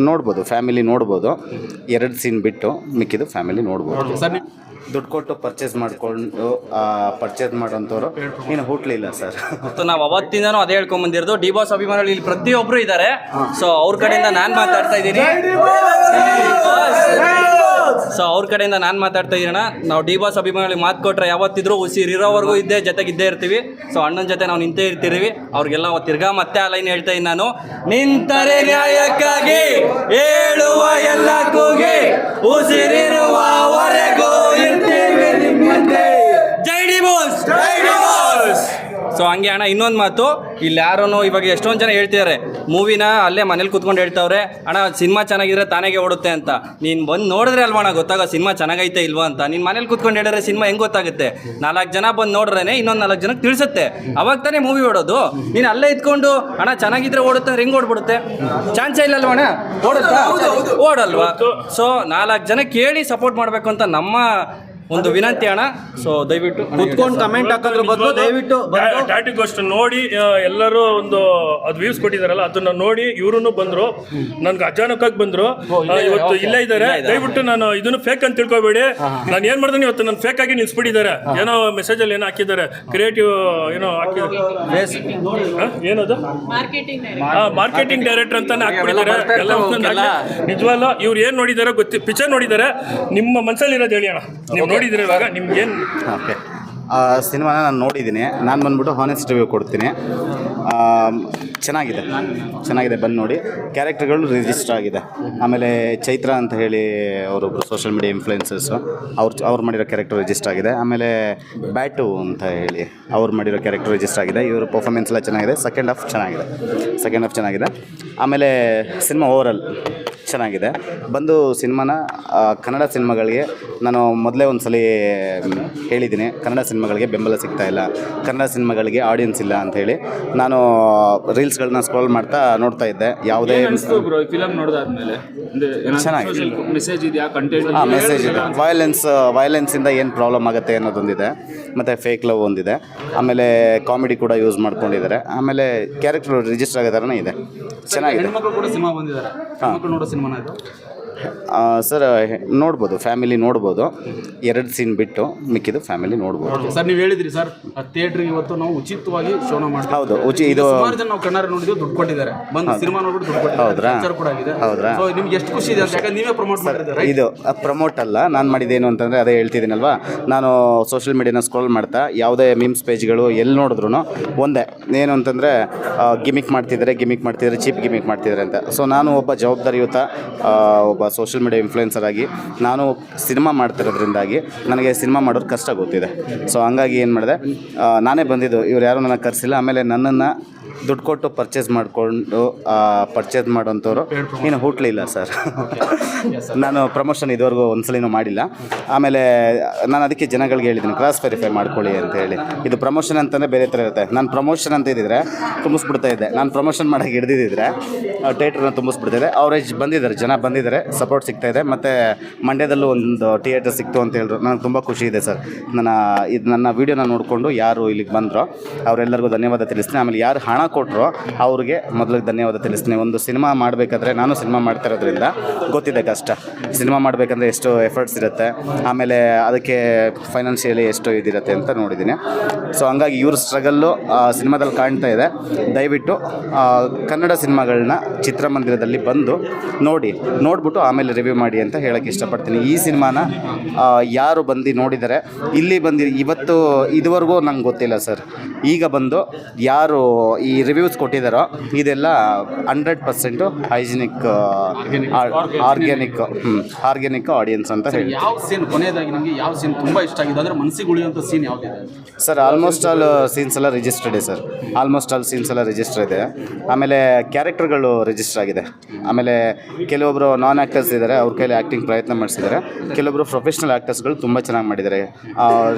ನೋಡ್ಬೋದು, ಫ್ಯಾಮಿಲಿ ನೋಡ್ಬೋದು. 2 ಸೀನ್ ಬಿಟ್ಟು ಮಿಕ್ಕಿದ್ದು ಫ್ಯಾಮಿಲಿ ನೋಡ್ಬೋದು. ದುಡ್ಡು ಕೊಟ್ಟು ಪರ್ಚೇಸ್ ಮಾಡೋಂಥವ್ರು ಇನ್ನು ಹುಟ್ಲಿಲ್ಲ ಸರ್. ನಾವು ಅವತ್ತಿಂದನೂ ಅದೇ ಹೇಳ್ಕೊಂಡ್ ಬಂದಿರೋದು. ಡಿ ಬಾಸ್ ಅಭಿಮಾನಿಗಳು ಇಲ್ಲಿ ಪ್ರತಿಯೊಬ್ಬರು ಇದ್ದಾರೆ. ಸೊ ಅವ್ರ ಕಡೆಯಿಂದ ನಾನು ಮಾತಾಡ್ತಾ ಇದ್ದೀನಿ. ನಾವು ಡಿ ಬಾಸ್ ಅಭಿಮಾನಿಗಳಿಗೆ ಮಾತು ಕೊಟ್ಟರೆ ಯಾವತ್ತಿದ್ರು ಉಸಿರಿರೋವರೆಗೂ ಜೊತೆಗಿದ್ದೇ ಇರ್ತೀವಿ. ಸೊ ಅಣ್ಣನ ಜೊತೆ ನಾವು ನಿಂತೇ ಇರ್ತೀವಿ. ಅವ್ರಿಗೆಲ್ಲ ತಿರ್ಗಾ ಮತ್ತೆ ಆ ಲೈನ್ ಹೇಳ್ತಾ ಇದ್ದೀನಿ ನಾನು. ನಿಂತರೆ ನ್ಯಾಯಕ್ಕಾಗಿ ಹೇಳುವ ಎಲ್ಲ ಕೂಗಿ ಉಸಿರಿರುವವರೆಗೂ ಇರ್ತೀವಿ ನಿಮ್ಮಂತೆ. ಜೈ ಡಿ ಬಾಸ್. ಸೊ ಹಂಗೆ ಅಣ್ಣ, ಇನ್ನೊಂದು ಮಾತು, ಇಲ್ಲಿ ಯಾರೂ ಇವಾಗ ಎಷ್ಟೊಂದು ಜನ ಹೇಳ್ತಿದ್ದಾರೆ ಮೂವಿನ ಅಲ್ಲೇ ಮನೇಲಿ ಕೂತ್ಕೊಂಡು ಹೇಳ್ತಾವ್ರೆ, ಅಣ್ಣ ಸಿನಿಮಾ ಚೆನ್ನಾಗಿದ್ರೆ ತಾನಾಗೆ ಓಡುತ್ತೆ ಅಂತ. ನೀನು ಬಂದು ನೋಡಿದ್ರೆ ಅಲ್ವಣ ಗೊತ್ತಾಗ ಸಿನಿಮಾ ಚೆನ್ನಾಗೈತೆ ಇಲ್ವಾ ಅಂತ. ನೀನು ಮನೇಲಿ ಕೂತ್ಕೊಂಡು ಹೇಳಿದ್ರೆ ಸಿನಿಮಾ ಹೆಂಗೆ ಗೊತ್ತಾಗುತ್ತೆ? 4 ಜನ ಬಂದು ನೋಡ್ರೇನೆ ಇನ್ನೊಂದು 4 ಜನಕ್ಕೆ ತಿಳಿಸುತ್ತೆ. ಅವಾಗ ತಾನೇ ಮೂವಿ ಓಡೋದು. ನೀನು ಅಲ್ಲೇ ಇದ್ಕೊಂಡು ಅಣ್ಣ ಚೆನ್ನಾಗಿದ್ರೆ ಓಡುತ್ತೆ ಅಂದ್ರೆ ಹೆಂಗೆ ಓಡ್ಬಿಡುತ್ತೆ? ಚಾನ್ಸೇ ಇಲ್ಲಲ್ವ ಅಣ್ಣ, ಓಡುತ್ತಾ? ಓಡಲ್ವಾ? ಸೊ 4 ಜನ ಕೇಳಿ ಸಪೋರ್ಟ್ ಮಾಡಬೇಕು ಅಂತ ನಮ್ಮ ಒಂದು ವಿನಂತಿ ಅಣ್ಣ. ಸೊ ದಯವಿಟ್ಟು ಕುತ್ಕೊಂಡು ಕಮೆಂಟ್ ಹಾಕೋದ್ರ ಬದಲು ದಯವಿಟ್ಟು ಟ್ಯಾಟಿಗೋಸ್ಟ್ ನೋಡಿ ಎಲ್ಲರೂ ಒಂದು ಅದು ವ್ಯೂಸ್ ಕೊಟ್ಟಿದಾರಲ್ಲ ಅದನ್ನ ನೋಡಿ ಇವ್ರು ಬಂದ್ರು. ನನ್ಗೆ ಅಚಾನಕ್ಕಾಗಿ ಬಂದ್ರು, ಇವತ್ತು ಇಲ್ಲೇ ಇದ್ದಾರೆ. ದಯವಿಟ್ಟು ನಾನು ಇದನ್ನು ಫೇಕ್ ಅಂತ ತಿಳ್ಕೊಬೇಡಿ. ನಾನು ಏನ್ ಮಾಡ್ತೀನಿ ಇವತ್ತು ನಾನು ಫೇಕ್ ಆಗಿ ನಿಲ್ಸ್ಬಿಟ್ಟಿದ್ದಾರೆ. ಏನೋ ಮೆಸೇಜ್ ಅಲ್ಲಿ ಏನೋ ಹಾಕಿದ್ದಾರೆ, ಕ್ರಿಯೇಟಿವ್ ಏನೋ ಹಾಕಿದ್ದಾರೆ, ಏನದು ಮಾರ್ಕೆಟಿಂಗ್ ಡೈರೆಕ್ಟರ್ ಅಂತಾನೆ ಹಾಕ್ಬಿಟ್ಟಿದ್ದಾರೆ ಎಲ್ಲ. ನಿಜವಲ್ಲ ಇವ್ರು ಏನ್ ನೋಡಿದಾರೆ ಪಿಕ್ಚರ್ ನೋಡಿದ್ದಾರೆ. ನಿಮ್ಮ ಮನಸ್ಸಲ್ಲಿ ಇರೋದು ಹೇಳಿ ಅಣ್ಣ, ನೀವು ನೋಡಿದ್ರೆ ಇವಾಗ ನಿಮ್ಗೇನು? ಓಕೆ, ಸಿನಿಮಾನ ನಾನು ನೋಡಿದ್ದೀನಿ. ನಾನು ಬಂದ್ಬಿಟ್ಟು ಹಾನೆಸ್ಟ್ ರಿವ್ಯೂ ಕೊಡ್ತೀನಿ. ಚೆನ್ನಾಗಿದೆ, ಬಂದು ನೋಡಿ. ಕ್ಯಾರೆಕ್ಟರ್ಗಳು ರಿಜಿಸ್ಟರ್ ಆಗಿದೆ. ಆಮೇಲೆ ಚೈತ್ರ ಅಂತ ಹೇಳಿ ಅವರೊಬ್ಬರು ಸೋಷಿಯಲ್ ಮೀಡಿಯಾ ಇನ್ಫ್ಲುಯೆನ್ಸರ್ಸು, ಅವ್ರು ಮಾಡಿರೋ ಕ್ಯಾರೆಕ್ಟರ್ ರಿಜಿಸ್ಟರ್ ಆಗಿದೆ. ಆಮೇಲೆ ಬ್ಯಾಟು ಅಂತ ಹೇಳಿ ಅವ್ರು ಮಾಡಿರೋ ಕ್ಯಾರೆಕ್ಟರ್ ರಿಜಿಸ್ಟರ್ ಆಗಿದೆ. ಇವರು ಪರ್ಫಾರ್ಮೆನ್ಸ್ ಎಲ್ಲ ಚೆನ್ನಾಗಿದೆ. ಸೆಕೆಂಡ್ ಹಾಫ್ ಚೆನ್ನಾಗಿದೆ. ಆಮೇಲೆ ಸಿನಿಮಾ ಓವರಾಲ್ ಚೆನ್ನಾಗಿದೆ. ಬಂದು ಸಿನಿಮಾನ ಕನ್ನಡ ಸಿನಿಮಾಗಳಿಗೆ ನಾನು ಮೊದಲೇ ಒಂದು ಸಲ ಹೇಳಿದ್ದೀನಿ, ಕನ್ನಡ ಸಿನಿಮಾಗಳಿಗೆ ಬೆಂಬಲ ಸಿಗ್ತಾ ಇಲ್ಲ, ಕನ್ನಡ ಸಿನಿಮಾಗಳಿಗೆ ಆಡಿಯನ್ಸ್ ಇಲ್ಲ ಅಂತ ಹೇಳಿ. ನಾನು ರೀಲ್ಸ್ಗಳನ್ನ ಸ್ಕ್ರೋಲ್ ಮಾಡ್ತಾ ನೋಡ್ತಾ ಇದ್ದೆ. ಯಾವುದೇ ಫಿಲಮ್ ನೋಡಿದಾದ್ಮೇಲೆ ಚೆನ್ನಾಗಿದೆ, ಮೆಸೇಜ್ ಇದೆಯಾ, ಕಂಟೆಂಟ್ ಮೆಸೇಜ್ ಇದೆ. ವೈಲೆನ್ಸಿಂದ ಏನು ಪ್ರಾಬ್ಲಮ್ ಆಗುತ್ತೆ ಅನ್ನೋದೊಂದಿದೆ. ಮತ್ತು ಫೇಕ್ ಲವ್ ಒಂದಿದೆ. ಆಮೇಲೆ ಕಾಮಿಡಿ ಕೂಡ ಯೂಸ್ ಮಾಡ್ಕೊಂಡಿದ್ದಾರೆ. ಆಮೇಲೆ ಕ್ಯಾರೆಕ್ಟರ್ ರಿಜಿಸ್ಟರ್ ಆಗೋ ಥರನೇ ಇದೆ. ಚೆನ್ನಾಗಿದೆ. ಹೆಣ್ಮಕ್ಳು ಕೂಡ ಸಿನಿಮಾ ಬಂದಿದ್ದಾರೆ. ನೋಡೋ ಸಿನಿಮಾನ ಇದು ಸರ್ ನೋಡ್ಬೋದು, ಫ್ಯಾಮಿಲಿ ನೋಡ್ಬೋದು. 2 ಸೀನ್ ಬಿಟ್ಟು ಮಿಕ್ಕಿದ್ದು ಫ್ಯಾಮಿಲಿ ನೋಡ್ಬೋದು. ಸರ್ ನೀವು ಹೇಳಿದ್ರಿ ಸರ್ ಥಿಯೇಟ್ರಿಗೆ ಇವತ್ತು ನಾವು ಉಚಿತವಾಗಿ ಶೋನ ಮಾಡ್ತೀವಿ. ಹೌದು, ಇದು ಸುಮಾರು ಜನ ನಾವು ಕನ್ನಡ ನೋಡಿದ್ವಿ, ದುಡ್ಡು ಕೊಟ್ಟಿದ್ದಾರೆ, ಬಂದು ಸಿನಿಮಾ ನೋಡ್ಬಿಟ್ಟು ದುಡ್ಡು ಕೊಟ್ಟಿದ್ದಾರೆ ಕೂಡ ಆಗಿದೆ. ಹೌದ್ರಾ? ಸೊ ನಿಮ್ಗೆ ಎಷ್ಟು ಖುಷಿ ಇದೆ ಅಂತ, ಯಾಕಂದ್ರೆ ನೀವೇ ಪ್ರಮೋಟ್ ಮಾಡಿದ್ದಾರೆ. ಇದು ಪ್ರಮೋಟ್ ಅಲ್ಲ, ನಾನು ಮಾಡಿದ್ದೇನು ಅಂತಂದರೆ ಅದೇ ಹೇಳ್ತಿದ್ದೀನಲ್ವಾ, ನಾನು ಸೋಷಿಯಲ್ ಮೀಡಿಯಾನ ಸ್ಕ್ರೋಲ್ ಮಾಡ್ತಾ ಯಾವುದೇ ಮೀಮ್ಸ್ ಪೇಜ್ಗಳು ಎಲ್ಲಿ ನೋಡಿದ್ರು ಒಂದೇ ಏನು ಅಂತಂದರೆ ಗಿಮಿಕ್ ಮಾಡ್ತಿದ್ದಾರೆ, ಚೀಪ್ ಗಿಮಿಕ್ ಮಾಡ್ತಿದ್ದಾರೆ ಅಂತ. ಸೊ ನಾನು ಒಬ್ಬ ಜವಾಬ್ದಾರಿಯುತ ಒಬ್ಬ ಸೋಷಿಯಲ್ ಮೀಡಿಯಾ ಇನ್ಫ್ಲುಯೆನ್ಸರ್ ಆಗಿ ನಾನು ಸಿನಿಮಾ ಮಾಡ್ತಿರೋದ್ರಿಂದಾಗಿ ನನಗೆ ಸಿನಿಮಾ ಮಾಡೋದು ಕಷ್ಟ ಗೊತ್ತಿದೆ. ಸೊ ಹಂಗಾಗಿ ಏನು ಮಾಡಿದೆ, ನಾನೇ ಬಂದಿದ್ದು, ಇವ್ರು ಯಾರೂ ನನಗೆ ಕರೆಸಿಲ್ಲ. ಆಮೇಲೆ ನನ್ನನ್ನು ದುಡ್ಡು ಕೊಟ್ಟು ಪರ್ಚೇಸ್ ಮಾಡೋಂಥವ್ರು ಇನ್ನು ಹುಟ್ಲಿಲ್ಲ ಸರ್. ನಾನು ಪ್ರಮೋಷನ್ ಇದುವರೆಗೂ ಒಂದ್ಸಲಿನೂ ಮಾಡಿಲ್ಲ. ಆಮೇಲೆ ನಾನು ಅದಕ್ಕೆ ಜನಗಳಿಗೆ ಹೇಳಿದ್ದೀನಿ, ಕ್ರಾಸ್ ವೆರಿಫೈ ಮಾಡ್ಕೊಳ್ಳಿ ಅಂತ ಹೇಳಿ. ಇದು ಪ್ರಮೋಷನ್ ಅಂತಲೇ ಬೇರೆ ಥರ ಇರುತ್ತೆ. ನಾನು ಪ್ರಮೋಷನ್ ಅಂತ ಇದ್ದಿದ್ರೆ ತುಂಬಿಸ್ಬಿಡ್ತಾ ಇದ್ದೆ. ನಾನು ಪ್ರಮೋಷನ್ ಮಾಡೋಕ್ಕೆ ಹಿಡಿದಿದ್ದರೆ ಥಿಯೇಟ್ರನ್ನ ತುಂಬಿಸ್ಬಿಡ್ತಿದ್ದೆ. ಅವರೇಜ್ ಬಂದಿದ್ದಾರೆ, ಜನ ಬಂದಿದ್ದಾರೆ, ಸಪೋರ್ಟ್ ಸಿಗ್ತಾಯಿದೆ. ಮತ್ತು ಮಂಡ್ಯದಲ್ಲೂ ಒಂದು ಥಿಯೇಟರ್ ಸಿಕ್ತು ಅಂತ ಹೇಳಿದ್ರು. ನನಗೆ ತುಂಬ ಖುಷಿ ಇದೆ ಸರ್. ನನ್ನ ವೀಡಿಯೋನ ನೋಡಿಕೊಂಡು ಯಾರು ಇಲ್ಲಿಗೆ ಬಂದರೋ ಅವರೆಲ್ಲರಿಗೂ ಧನ್ಯವಾದ ತಿಳಿಸ್ತೀನಿ. ಆಮೇಲೆ ಯಾರು ಹಣ ಕೊಟ್ಟರು ಅವ್ರಿಗೆ ಮೊದಲಿಗೆ ಧನ್ಯವಾದ ತಿಳಿಸ್ತೀನಿ. ಒಂದು ಸಿನಿಮಾ ಮಾಡಬೇಕಾದ್ರೆ, ನಾನು ಸಿನಿಮಾ ಮಾಡ್ತಾ ಇರೋದ್ರಿಂದ ಗೊತ್ತಿದೆ ಕಷ್ಟ. ಸಿನಿಮಾ ಮಾಡಬೇಕಂದ್ರೆ ಎಷ್ಟು ಎಫರ್ಟ್ಸ್ ಇರುತ್ತೆ, ಆಮೇಲೆ ಅದಕ್ಕೆ ಫೈನಾನ್ಷಿಯಲಿ ಎಷ್ಟು ಇದಿರುತ್ತೆ ಅಂತ ನೋಡಿದ್ದೀನಿ. ಸೊ ಹಂಗಾಗಿ ಇವ್ರ ಸ್ಟ್ರಗಲ್ಲು ಸಿನಿಮಾದಲ್ಲಿ ಕಾಣ್ತಾ ಇದೆ. ದಯವಿಟ್ಟು ಕನ್ನಡ ಸಿನಿಮಾಗಳನ್ನ ಚಿತ್ರಮಂದಿರದಲ್ಲಿ ಬಂದು ನೋಡಿಬಿಟ್ಟು ಆಮೇಲೆ ರಿವ್ಯೂ ಮಾಡಿ ಅಂತ ಹೇಳೋಕ್ಕೆ ಇಷ್ಟಪಡ್ತೀನಿ. ಈ ಸಿನಿಮಾನ ಯಾರು ಬಂದು ನೋಡಿದ್ದಾರೆ, ಇಲ್ಲಿ ಬಂದು ಇವತ್ತು ಇದುವರೆಗೂ ನಂಗೆ ಗೊತ್ತಿಲ್ಲ ಸರ್. ಈಗ ಬಂದು ಯಾರು ಈ ರಿವ್ಯೂಸ್ ಕೊಟ್ಟಿದ್ದಾರೋ ಇದೆಲ್ಲ 100% ಹೈಜಿನಿಕ್ ಆರ್ಗ್ಯಾನಿಕ್ ಆಡಿಯನ್ಸ್ ಅಂತ ಹೇಳಿ. ಯಾವ ಸೀನ್ ಕೊನೆಯದಾಗಿ ನಿಮಗೆ ಯಾವ ಸೀನ್ ತುಂಬ ಇಷ್ಟ ಆಗಿದೆ, ಅಂದರೆ ಮನಸ್ಸಿಗೆ ಉಳಿಯುವಂಥ ಸೀನ್ ಯಾವುದಿದೆ ಸರ್? ಆಲ್ಮೋಸ್ಟ್ ಆಲ್ ಸೀನ್ಸ್ ಎಲ್ಲ ರಿಜಿಸ್ಟರ್ಡ್ ಇದೆ ಸರ್. ರಿಜಿಸ್ಟರ್ ಇದೆ. ಆಮೇಲೆ ಕ್ಯಾರೆಕ್ಟರ್ಗಳು ರಿಜಿಸ್ಟರ್ ಆಗಿದೆ. ಆಮೇಲೆ ಕೆಲವೊಬ್ಬರು ನಾನ್ ಆ್ಯಕ್ಟರ್ಸ್ ಇದ್ದಾರೆ, ಅವ್ರ ಕೈಲಿ ಆ್ಯಕ್ಟಿಂಗ್ ಪ್ರಯತ್ನ ಮಾಡಿಸಿದ್ದಾರೆ. ಕೆಲವೊಬ್ಬರು ಪ್ರೊಫೆಷ್ನಲ್ ಆ್ಯಕ್ಟರ್ಸ್ಗಳು ತುಂಬ ಚೆನ್ನಾಗಿ ಮಾಡಿದ್ದಾರೆ.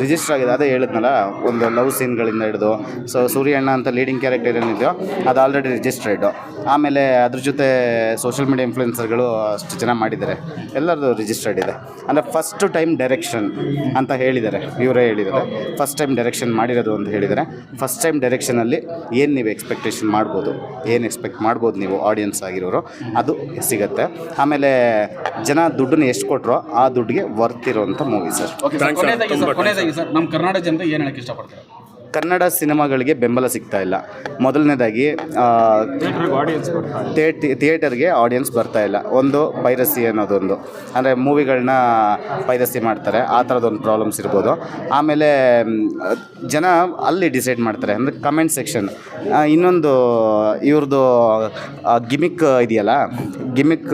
ರಿಜಿಸ್ಟರ್ ಆಗಿದೆ. ಅದೇ ಹೇಳಿದ್ನಲ್ಲ, ಒಂದು ಲವ್ ಸೀನ್ಗಳಿಂದ ಹಿಡಿದು. ಸೊ ಸೂರ್ಯಣ್ಣ ಅಂತ ಲೀಡಿಂಗ್ ಕ್ಯಾರೆಕ್ಟರ್ ಏನಿದೆಯೋ ಅದು ಆಲ್ರೆಡಿ ರಿಜಿಸ್ಟರ್ಡು. ಆಮೇಲೆ ಅದ್ರ ಜೊತೆ ಸೋಷಿಯಲ್ ಮೀಡಿಯಾ ಇನ್ಫ್ಲುಯೆನ್ಸರ್ಗಳು ಅಷ್ಟು ಜನ ಮಾಡಿದ್ದಾರೆ, ಎಲ್ಲರದು ರಿಜಿಸ್ಟರ್ಡ್ ಇದೆ. ಅಂದರೆ ಫಸ್ಟ್ ಟೈಮ್ ಡೈರೆಕ್ಷನ್ ಅಂತ ಹೇಳಿದ್ದಾರೆ, ಇವರೇ ಹೇಳಿದ್ದಾರೆ. ಫಸ್ಟ್ ಟೈಮ್ ಡೈರೆಕ್ಷನ್ ಮಾಡಿರೋದು ಅಂತ ಹೇಳಿದ್ದಾರೆ. ಫಸ್ಟ್ ಟೈಮ್ ಡೈರೆಕ್ಷನಲ್ಲಿ ಏನು ನೀವು ಎಕ್ಸ್ಪೆಕ್ಟ್ ಮಾಡ್ಬೋದು ನೀವು ಆಡಿಯನ್ಸ್ ಆಗಿರೋರು ಅದು ಸಿಗುತ್ತೆ. ಆಮೇಲೆ ಜನ ದುಡ್ಡನ್ನ ಎಷ್ಟು ಕೊಟ್ಟರೋ ಆ ದುಡ್ಡಿಗೆ ವರ್ತ್ ಇರೋವಂಥ ಮೂವಿ ಸರ್. ಓಕೆ ಸರ್, ಕೊನೆಯದಾಗಿ ಸರ್ ನಮ್ಮ ಕರ್ನಾಟಕ ಜನತೆ ಏನು ಹೇಳಕ್ಕೆ ಇಷ್ಟಪಡ್ತಾರೆ? ಕನ್ನಡ ಸಿನಿಮಾಗಳಿಗೆ ಬೆಂಬಲ ಸಿಗ್ತಾ ಇಲ್ಲ. ಮೊದಲನೇದಾಗಿ ಥಿಯೇಟರ್ಗೆ ಆಡಿಯನ್ಸ್ ಬರ್ತಾ ಇಲ್ಲ. ಒಂದು ಪೈರಸಿ ಅನ್ನೋದೊಂದು, ಅಂದರೆ ಮೂವಿಗಳನ್ನ ಪೈರಸಿ ಮಾಡ್ತಾರೆ, ಆ ಥರದೊಂದು ಪ್ರಾಬ್ಲಮ್ಸ್ ಇರ್ಬೋದು. ಆಮೇಲೆ ಜನ ಅಲ್ಲಿ ಡಿಸೈಡ್ ಮಾಡ್ತಾರೆ, ಅಂದರೆ ಕಮೆಂಟ್ ಸೆಕ್ಷನ್. ಇನ್ನೊಂದು ಇವ್ರದ್ದು ಗಿಮಿಕ್ ಇದೆಯಲ್ಲ, ಗಿಮಿಕ್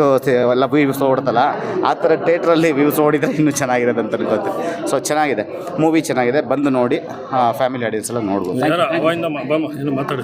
ಎಲ್ಲ ವ್ಯೂಸ್ ಓಡ್ತಲ್ಲ, ಆ ಥರ ಥಿಯೇಟ್ರಲ್ಲಿ ವ್ಯೂಸ್ ಓಡಿದರೆ ಇನ್ನೂ ಚೆನ್ನಾಗಿರೋದು ಅಂತ ಅನ್ಕೋತೀನಿ. ಸೊ ಚೆನ್ನಾಗಿದೆ, ಮೂವಿ ಚೆನ್ನಾಗಿದೆ, ಬಂದು ನೋಡಿ ಫ್ಯಾಮಿಲಿ ಆಡಿಯನ್ಸ್ ಎಲ್ಲ ನೋಡ್ಬೋದು. ಯಾರ ಅವಾಗಿಂದ ಏನು ಮಾತಾಡಿ